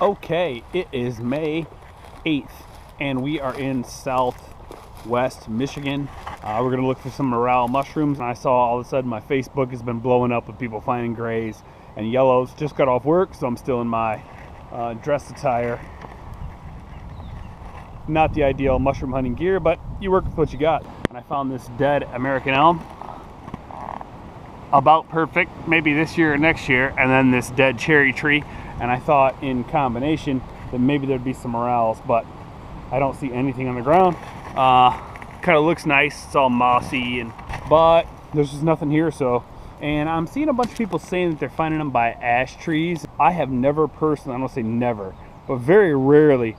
Okay, it is May 8th and we are in southwest Michigan. We're gonna look for some morel mushrooms, and I saw all of a sudden my Facebook has been blowing up with people finding grays and yellows. Just got off work, so I'm still in my dress attire. Not the ideal mushroom hunting gear, but you work with what you got. And I found this dead American elm, about perfect, maybe this year or next year, and then this dead cherry tree. And I thought in combination that maybe there'd be some morels, but I don't see anything on the ground. Kind of looks nice, it's all mossy, but there's just nothing here. So, and I'm seeing a bunch of people saying that they're finding them by ash trees. I have never personally, I don't say never, but very rarely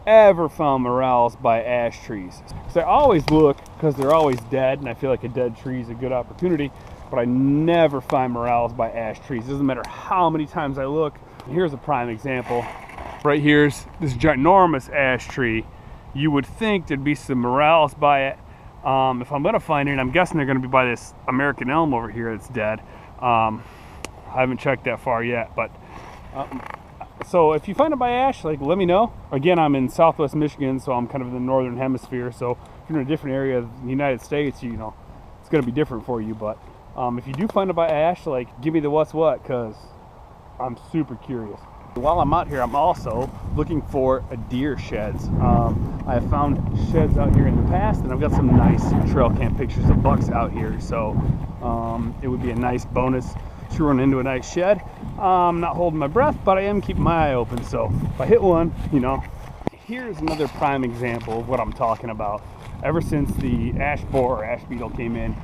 ever found morels by ash trees. So I always look, because they're always dead, and I feel like a dead tree is a good opportunity, but I never find morels by ash trees. It doesn't matter how many times I look. Here's a prime example. Right here's this ginormous ash tree. You would think there'd be some morels by it. If I'm gonna find it, I'm guessing they're gonna be by this American elm over here that's dead. I haven't checked that far yet, but so if you find it by ash, like, let me know. Again, I'm in southwest Michigan, so I'm kind of in the northern hemisphere. So if you're in a different area of the United States, you know, it's gonna be different for you. But if you do find it by ash, like, give me the what's what, because I'm super curious. While I'm out here, I'm also looking for deer sheds. I have found sheds out here in the past, and I've got some nice trail cam pictures of bucks out here. So it would be a nice bonus to run into a nice shed. I'm not holding my breath, but I am keeping my eye open. So if I hit one, you know. Here's another prime example of what I'm talking about. Ever since the ash borer or ash beetle came in,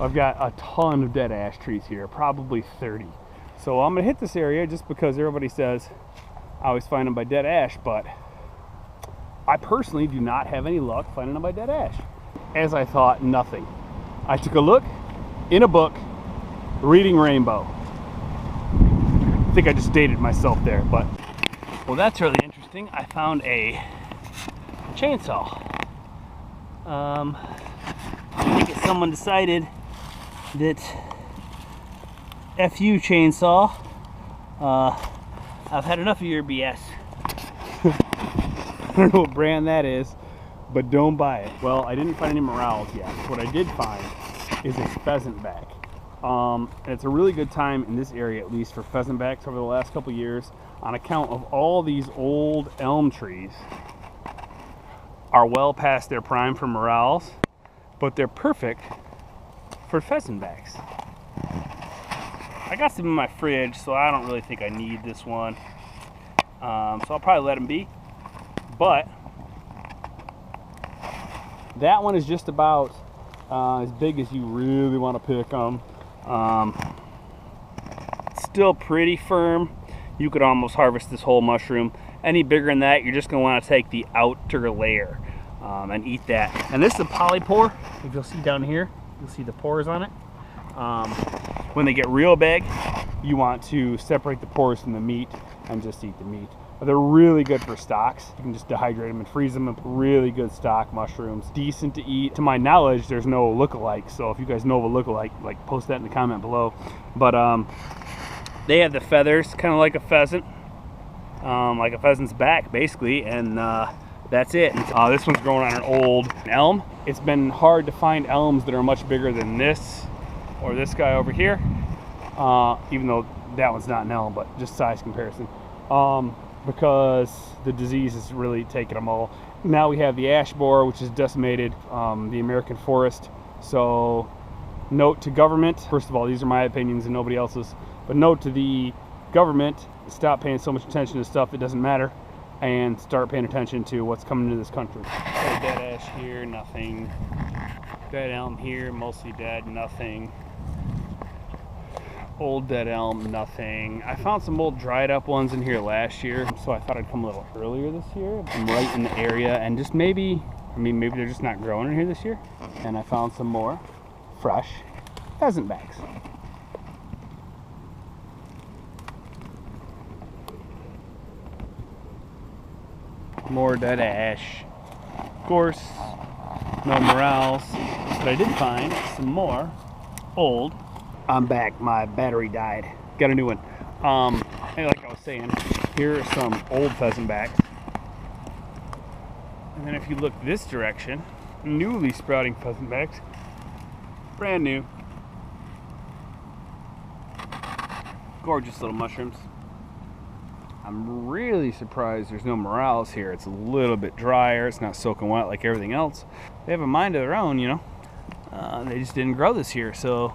I've got a ton of dead ash trees here, probably 30. So I'm gonna hit this area just because everybody says I always find them by dead ash, but I personally do not have any luck finding them by dead ash. As I thought, nothing. I took a look in a book, reading Rainbow. I think I just dated myself there, but well, that's really interesting. I found a chainsaw. I think someone decided that FU chainsaw, I've had enough of your BS. I don't know what brand that is, but don't buy it. Well, I didn't find any morels yet. What I did find is a pheasant back. And it's a really good time in this area, at least, for pheasant backs over the last couple years, on account of all these old elm trees are well past their prime for morels, but they're perfect for pheasant backs. I got some in my fridge, so I don't really think I need this one. So I'll probably let them be. But that one is just about as big as you really want to pick them. Still pretty firm. You could almost harvest this whole mushroom. Any bigger than that, you're just going to want to take the outer layer and eat that. And this is a polypore. If you'll see down here, you'll see the pores on it. When they get real big, you want to separate the pores from the meat and just eat the meat. They're really good for stocks. You can just dehydrate them and freeze them. Really good stock mushrooms. Decent to eat. To my knowledge, there's no lookalike. So if you guys know of a lookalike, like, post that in the comment below. But they have the feathers, kind of like a pheasant, like a pheasant's back, basically, and that's it. This one's growing on an old elm. It's been hard to find elms that are much bigger than this or this guy over here, even though that one's not an elm, but just size comparison, because the disease has really taken them all. Now we have the ash borer, which has decimated the American forest. So note to government, first of all, these are my opinions and nobody else's, but note to the government, stop paying so much attention to stuff that doesn't matter and start paying attention to what's coming into this country. Dead ash here, nothing. Dead elm here, mostly dead, nothing. Old dead elm, nothing. I found some old dried up ones in here last year, so I thought I'd come a little earlier this year. I'm right in the area, and just maybe, maybe they're just not growing in here this year. And I found some more fresh pheasant backs. More dead ash. Of course, no morels, but I did find some more old. I'm back. My battery died. Got a new one. Like I was saying, Here are some old pheasant backs. And then if you look this direction, newly sprouting pheasant backs, brand new. Gorgeous little mushrooms. I'm really surprised there's no Morels here. It's a little bit drier. It's not soaking wet like everything else. They have a mind of their own, you know. They just didn't grow this year, so.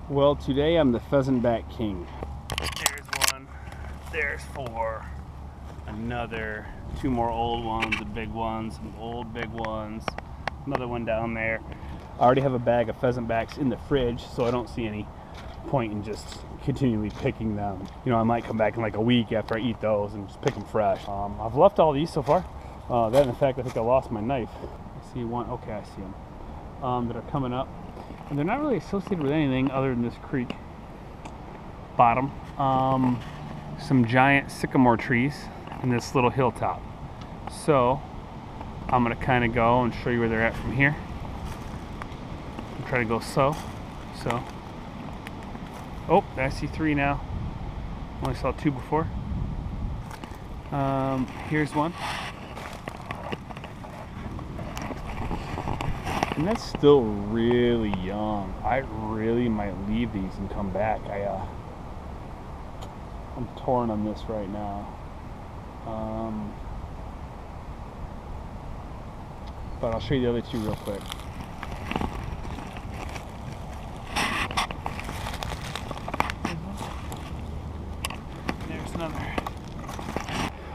Well, today I'm the pheasant back king. There's one. There's 4. Another. 2 more old ones, the big ones, some old big ones. Another one down there. I already have a bag of pheasant backs in the fridge, so I don't see any point in just continually picking them. You know, I might come back in like a week after I eat those and just pick them fresh. I've left all these so far. That, in fact, I think I lost my knife. I see one. Okay, I see them. That are coming up, and they're not really associated with anything other than this creek bottom. Some giant sycamore trees and this little hilltop. So I'm gonna kind of go and show you where they're at from here. I'm trying to go so. Oh, I see 3 now. Only saw 2 before. Here's one. And that's still really young. I really might leave these and come back. I'm torn on this right now. But I'll show you the other 2 real quick. There's another.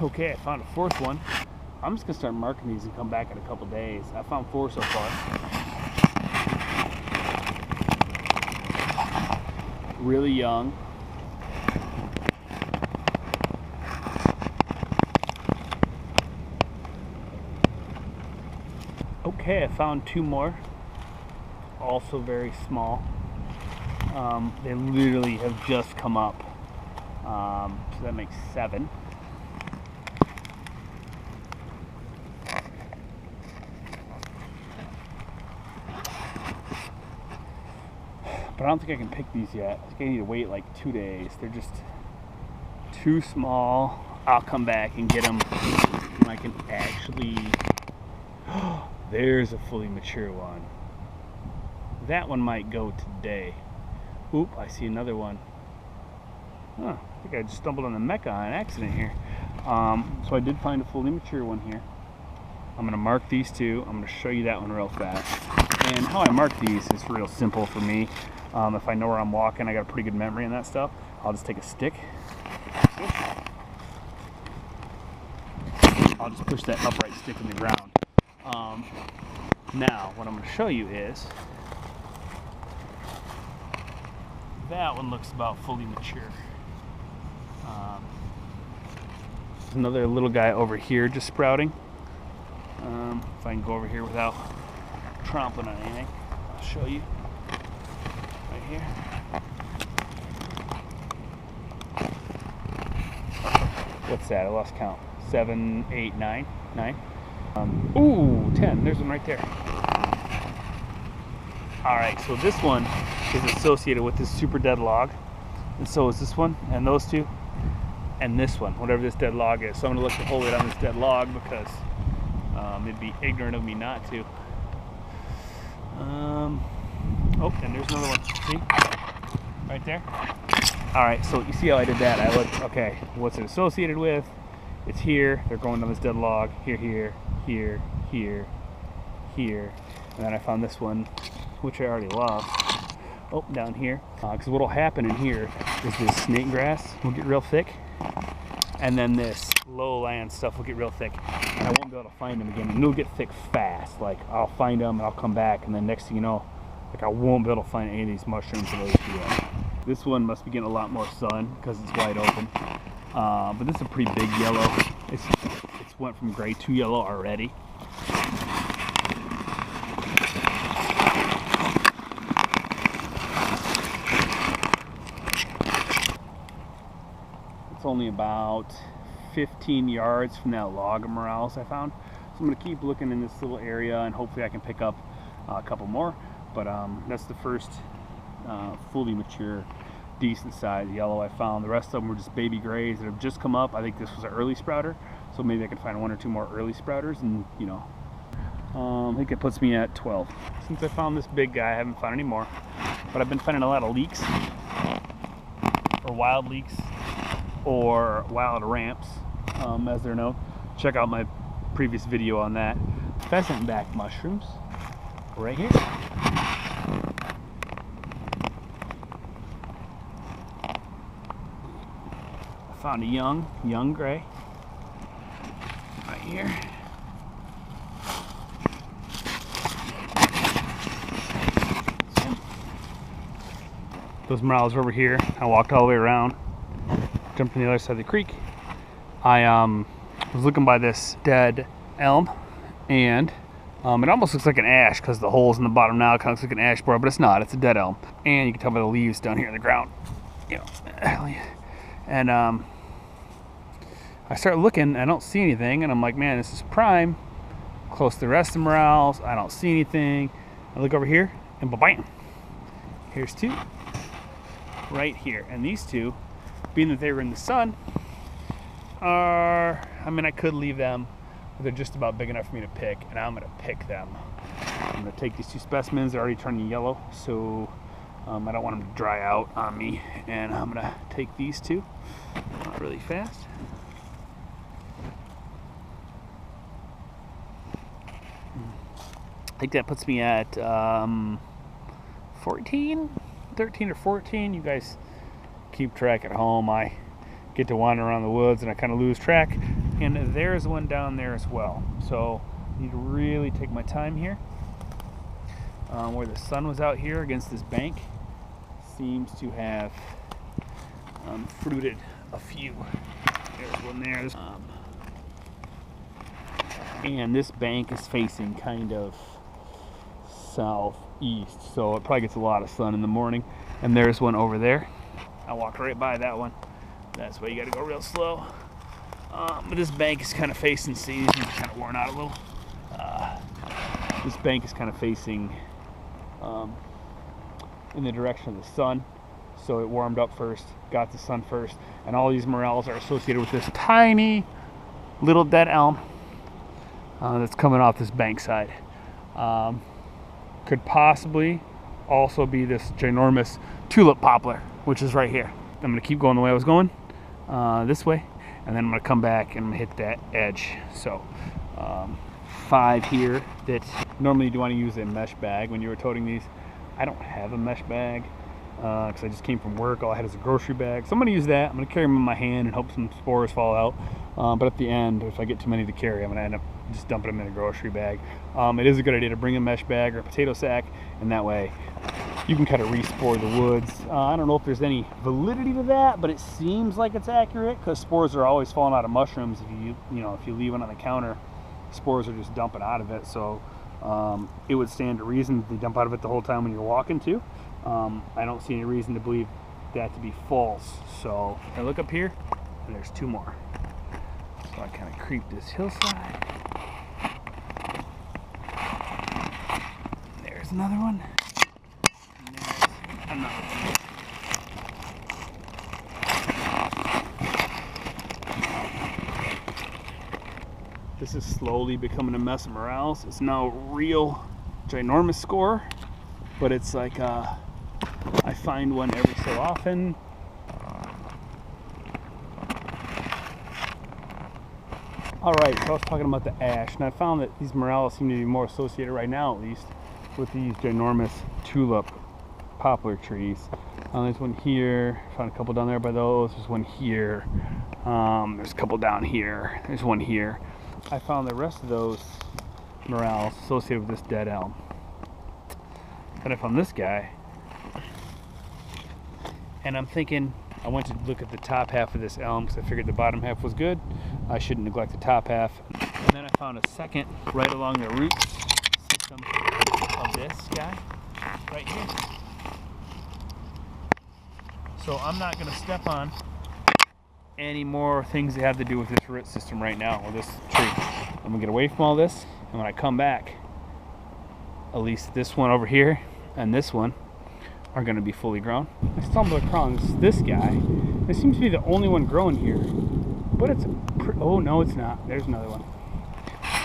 Okay, I found a 4th one. I'm just gonna start marking these and come back in a couple days. I found 4 so far. Really young. Okay, I found 2 more. Also very small. They literally have just come up. So that makes 7. But I don't think I can pick these yet. I think I need to wait like 2 days. They're just too small. I'll come back and get them when I can actually. There's a fully mature one. That one might go today. Oop, I see another one. Huh, I think I just stumbled on the Mecca on accident here. So I did find a fully mature one here. I'm gonna mark these 2. I'm gonna show you that one real fast. And how I mark these is real simple for me. If I know where I'm walking, I got a pretty good memory and that stuff. I'll just take a stick. I'll just push that upright stick in the ground. Now, what I'm going to show you is that one looks about fully mature. There's another little guy over here just sprouting. If I can go over here without trampling on anything, I'll show you right here. What's that? I lost count. 7, 8, 9. Ooh, 10. There's one right there. Alright, so this one is associated with this super dead log. And so is this one, and those 2, and this one, whatever this dead log is. So I'm going to look to hold it on this dead log because it'd be ignorant of me not to. Oh, and there's another one. See? Right there. Alright, so you see how I did that? I looked, okay, what's it associated with? It's here. They're going on this dead log. Here, here, here, here, here. And then I found this one, which I already lost. Oh, down here. Because what'll happen in here is this snake grass will get real thick. And then this lowland stuff will get real thick. And I won't be able to find them again. And it'll get thick fast. Like, I'll find them and I'll come back. And then next thing you know, like, I won't be able to find any of these mushrooms the way to do. This one must be getting a lot more sun because it's wide open. But this is a pretty big yellow. It's went from gray to yellow already. It's only about 15 yards from that log of Morels I found. So I'm going to keep looking in this little area and hopefully I can pick up a couple more. But that's the first fully mature decent size yellow I found. The rest of them were just baby grays that have just come up. I think this was an early sprouter, so maybe I could find 1 or 2 more early sprouters, and you know, I think it puts me at 12. Since I found this big guy, I haven't found any more, but I've been finding a lot of leeks, or wild leeks, or wild ramps, as they're known. Check out my previous video on that. Pheasant back mushrooms, right here. I found a young gray, right here. Those morels are over here. I walked all the way around, jumped on the other side of the creek. I was looking by this dead elm, and it almost looks like an ash because the holes in the bottom now kind of looks like an ash borer, but it's not. It's a dead elm, and you can tell by the leaves down here in the ground. You know, and I start looking. I don't see anything, and I'm like, man, this is prime. Close to the rest of the morels. I don't see anything. I look over here, and bam, here's 2. Right here, and these 2, being that they were in the sun, are, I mean, I could leave them, but they're just about big enough for me to pick, and I'm gonna pick them. I'm gonna take these 2 specimens. They're already turning yellow, so I don't want them to dry out on me, and I'm gonna take these 2 really fast. I think that puts me at 14, 13 or 14. You guys keep track at home. I get to wander around the woods and I kind of lose track. And there's one down there as well. So I need to really take my time here. Where the sun was out here against this bank seems to have fruited a few. There's one there. And this bank is facing kind of southeast, so it probably gets a lot of sun in the morning. And there's one over there. I walked right by that one. That's why you gotta go real slow. But this bank is kind of facing, see, these are kind of worn out a little. This bank is kind of facing in the direction of the sun, so it warmed up first, got the sun first, and all these morels are associated with this tiny little dead elm that's coming off this bank side. Could possibly also be this ginormous tulip poplar, which is right here. I'm gonna keep going the way I was going, this way, and then I'm gonna come back and hit that edge. So 5 here that normally you do want to use a mesh bag when you were toting these. I don't have a mesh bag because I just came from work. All I had is a grocery bag, so I'm gonna use that. I'm gonna carry them in my hand and hope some spores fall out, but at the end, if I get too many to carry, I'm gonna end up just dumping them in a grocery bag. It is a good idea to bring a mesh bag or a potato sack, and that way you can kind of re-spore the woods. I don't know if there's any validity to that, but it seems like it's accurate because spores are always falling out of mushrooms. If you leave one on the counter, spores are just dumping out of it. So it would stand to reason they dump out of it the whole time when you're walking too. I don't see any reason to believe that to be false. So I look up here, and there's 2 more. So I kind of creep this hillside. There's another one. And there's another one. This is slowly becoming a mess of morels. It's now a real ginormous score, but it's like I find one every so often. Alright, so I was talking about the ash, and I found that these morels seem to be more associated right now, at least, with these ginormous tulip poplar trees. There's one here, found a couple down there by those, there's one here, there's a couple down here, there's one here. I found the rest of those morels associated with this dead elm. Then I found this guy, and I'm thinking, I went to look at the top half of this elm because I figured the bottom half was good. I shouldn't neglect the top half. And then I found a second right along the root system of this guy right here. So I'm not going to step on any more things that have to do with this root system right now, or this tree. I'm going to get away from all this, and when I come back, at least this one over here and this one are going to be fully grown. I stumbled across this guy. It seems to be the only one growing here, but it's oh no, it's not. There's another one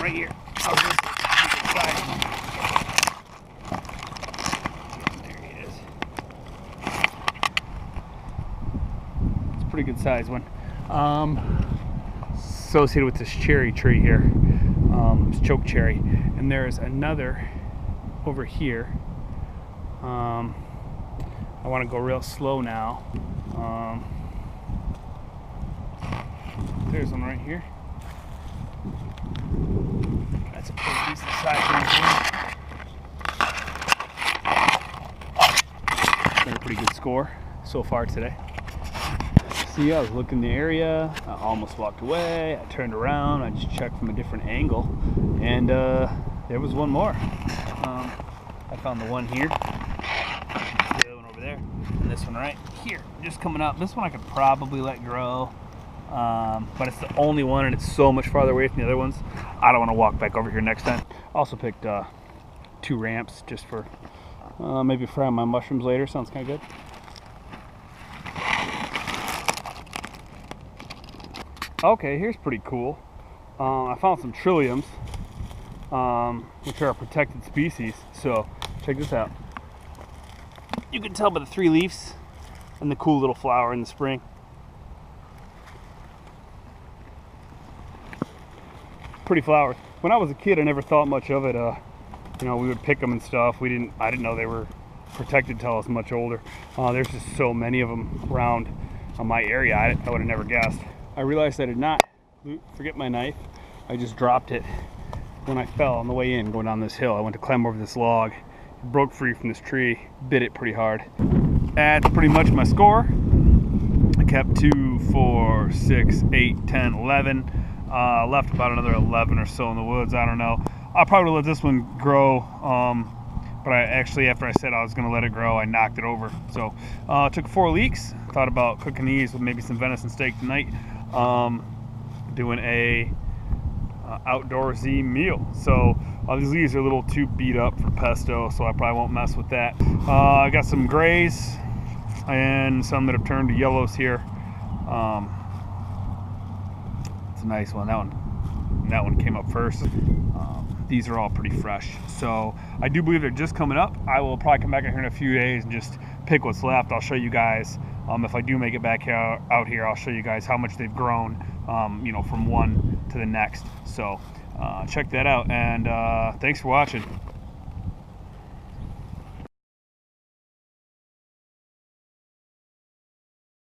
right here. Oh, this is a size one. There he is. It's a pretty good size one. Associated with this cherry tree here, it's choke cherry, and there's another over here. I want to go real slow now. There's one right here. That's a pretty decent size one. Got a pretty good score so far today. See, I was looking in the area. I almost walked away. I turned around. I just checked from a different angle, and there was one more. I found the one here, the other one over there, and this one right here, just coming up. This one I could probably let grow, but it's the only one, and it's so much farther away from the other ones. I don't want to walk back over here next time. Also picked 2 ramps just for maybe frying my mushrooms later. Sounds kind of good. Okay, here's pretty cool. I found some Trilliums, which are a protected species. So check this out. You can tell by the 3 leaves and the cool little flower in the spring. Pretty flowers. When I was a kid, I never thought much of it. You know, we would pick them and stuff. I didn't know they were protected till I was much older. There's just so many of them around my area. I would have never guessed. I realized I did not forget my knife. I just dropped it when I fell on the way in going down this hill. I went to climb over this log. It broke free from this tree, bit it pretty hard. That's pretty much my score. I kept 2, 4, 6, 8, 10, 11. Left about another 11 or so in the woods. I don't know. I'll probably let this one grow. But I actually, after I said I was going to let it grow, I knocked it over. So took 4 leeks. Thought about cooking these with maybe some venison steak tonight. Doing a outdoorsy meal. So these leaves are a little too beat up for pesto, so I probably won't mess with that. I got some grays and some that have turned to yellows here. It's a nice one. That one came up first. These are all pretty fresh, so I do believe they're just coming up. I will probably come back out here in a few days and just pick what's left. I'll show you guys, if I do make it back out here, I'll show you guys how much they've grown, you know, from one to the next. So check that out, and thanks for watching.